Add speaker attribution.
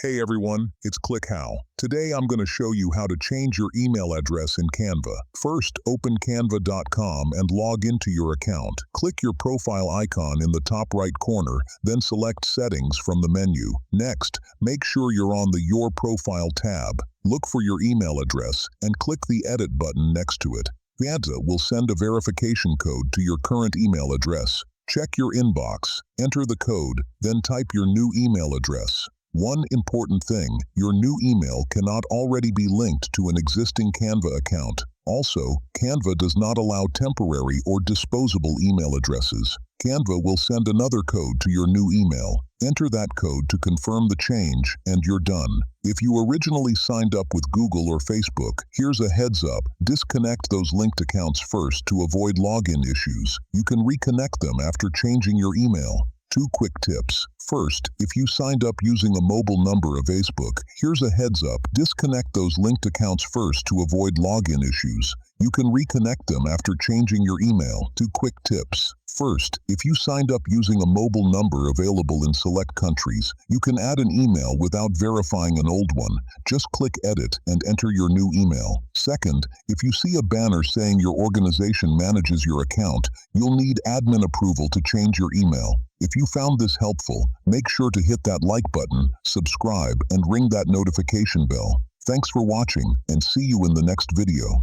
Speaker 1: Hey everyone, it's ClickHow. Today I'm going to show you how to change your email address in Canva. First, open canva.com and log into your account. Click your profile icon in the top right corner, then select Settings from the menu. Next, make sure you're on the Your Profile tab. Look for your email address and click the Edit button next to it. Canva will send a verification code to your current email address. Check your inbox, enter the code, then type your new email address. One important thing, your new email cannot already be linked to an existing Canva account. Also, Canva does not allow temporary or disposable email addresses. Canva will send another code to your new email. Enter that code to confirm the change, and you're done. If you originally signed up with Google or Facebook, here's a heads up. Disconnect those linked accounts first to avoid login issues. You can reconnect them after changing your email. 2 quick tips. First, if you signed up using a mobile number of Facebook, here's a heads up. Disconnect those linked accounts first to avoid login issues. You can reconnect them after changing your email. 2 quick tips. First, if you signed up using a mobile number available in select countries, you can add an email without verifying an old one. Just click Edit and enter your new email. Second, if you see a banner saying your organization manages your account, you'll need admin approval to change your email. If you found this helpful, make sure to hit that like button, subscribe, and ring that notification bell. Thanks for watching, and see you in the next video.